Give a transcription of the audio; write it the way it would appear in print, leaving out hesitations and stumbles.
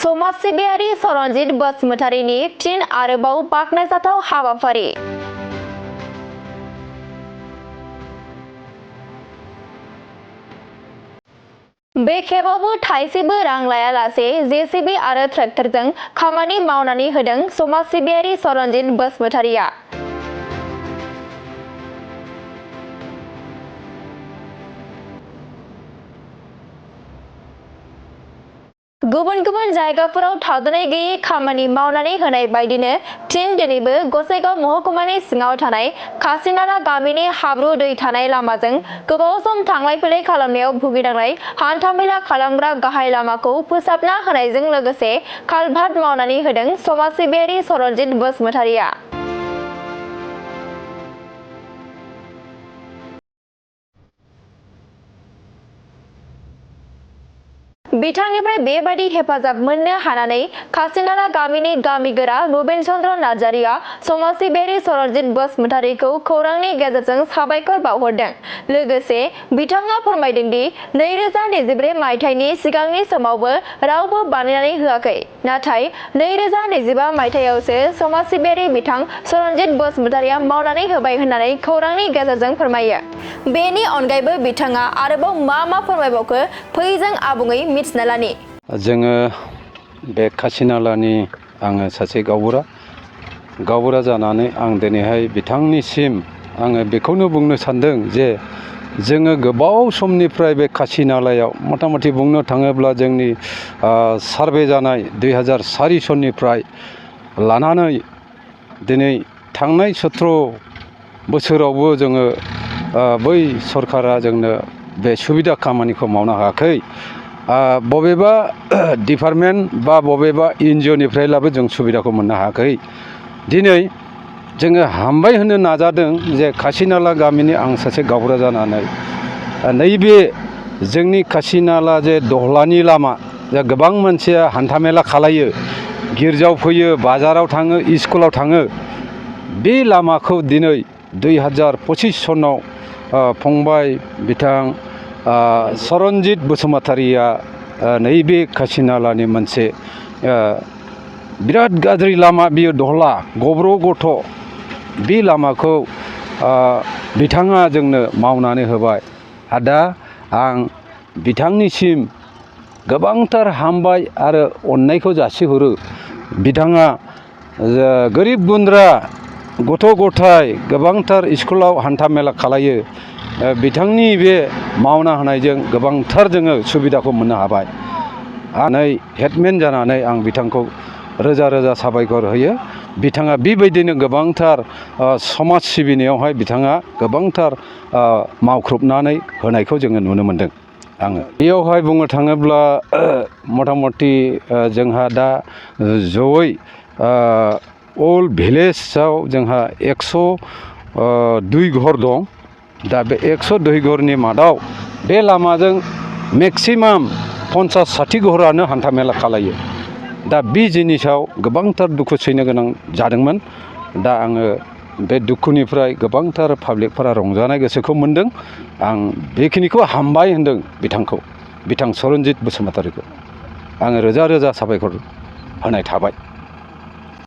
समाज सिबियारि सरनजित बसुमतारीनि फिन आरोबाव बाख्नायजाथाव हाबाफारि। बे खेबावबो थाइसेबो रां लायालासे जेसिबि आरो ट्रेक्टरजों खामानि मावनानै होदों समाज सिबियारि सरनजित बसुमतारीया। गुबुन गुबुन जायगाफोराव थाद'नाय गैयै खामानि मावनानै होनाय बायदिनो फिन दिनैबो गसाइगाव महकुमानि सिङाव थानाय खासिनाला गामिनि हाब्रु दै थानाय लामाजों गोबाव सम थांलाय फैलाय खालामनायाव भुगिनांनाय हान्थामेला खालामग्रा गाहाय लामाखौ फोसाबना होनायजों लोगोसे कालभार्ट मावनानै होदों समाज सिबियारि सरनजित बसुमतारीया। बिथांनिफ्राय बेबादि हेफाजाब मोननो हानानै खासिनाला गामिनि गामिगोरा रुबेन चन्द्र नार्जारिया समाज सिबियारि सरनजित बसुमतारीखौ खौरांनि गेजेरजों साबायखर बावहरदों। लोगोसे बिथाङा फोरमायदोंदि 2023 मायथाइनि सिगांनि समावबो रावबो बानायनानै होआखै, नाथाय 2025 मायथाइयावसो समाज सिबियारि बिथां सरनजित बसुमतारीया मावनानै होबाय होननानै खौरांनि गेजेरजों फोरमायो। बेनि अनगायैबो बिथाङा आरोबाव मा फोरमायबावखो फै जों आबुङै मिथिना लानि। जोङो बे खासिनालानि आङो सासे गावबुरा जानानै आं दिनैहाय बिथांनिसिम आङो बेखौनो बुंनो सानदों जे जोङो गोबाव समनिफ्राय बे खासिनालायाव मथा-मथि बुंनो थाङोब्ला जोंनि सार्भे जानाय 2004 सननिफ्राय लानानै दिनै थांनाय 17 बोसोरावबो जोङो बै सरकारा जोंनो बे सुबिदा खामानिखौ मावनो हायाखै। बबेबा डिपार्टमेन्ट बा बबेबा एनजिअनिफ्रायब्लाबो जों सुबिदाखौ मोननो हायाखै। दिनै जोङो हामबाय होनो नाजादों जे खासिनाला गामिनि आं सासे गावबुरा जानानै नैबे जोंनि खासिनाला जे दहलानि लामा, जा गोबां मानसिया हान्थामेला खालायो, गिर्जायाव फैयो, बाजाराव थाङो, स्कुलाव थाङो, बे लामाखौ दिनै 2025 सनाव फंबाय बिथां सरनजित बसुमतारीया नैबे खासिनालानि मोनसे बिराद गाज्रि लामा, बियो दहला गब्र' गथ', बे लामाखौ बिथाङा जोंनो मावनानै होबाय। दा आं बिथांनिसिम गोबांथार हामबाय आरो अननायखौ जासिहरो। बिथाङा गोरिब गुन्द्रा गथ' गथाय गोबांथार स्कुलाव हान्था मेला खालायो, बिथांनि बे मावना होनायजों गोबांथार जोङो सुबिदाखौ मोननो हाबाय। हेडमेन जानानै आं बिथांखौ रोजा रोजा साबायखर होयो। बिथाङा बेबायदिनो गोबांथार समाज सिबिनायावहाय बिथाङा गोबांथार मावख्रुबनानै होनायखौ जोङो नुनो मोनदों। आङो बेयावहाय बुंनो थाङोब्ला मथा-मथि जोंहा दा जयै अल भिलेजाव जोंहा 102 घर दं। दा बे 102 घरनि मादाव बे लामाजों मेक्सिमाम 50-60 घरानो हान्था मेला खालायो। दा बे जिनिसाव गोबांथार दुखु सैनो गोनां जादोंमोन। दा आङो बे दुखुनिफ्राय गोबांथार पाब्लिकफोरा रंजानाय गोसोखौ मोनदों। आं बेखिनिखौ हामबाय होनदों बिथां सरनजित बसुमतारीखौ आङो रोजा रोजा साबायखर होनाय थाबाय।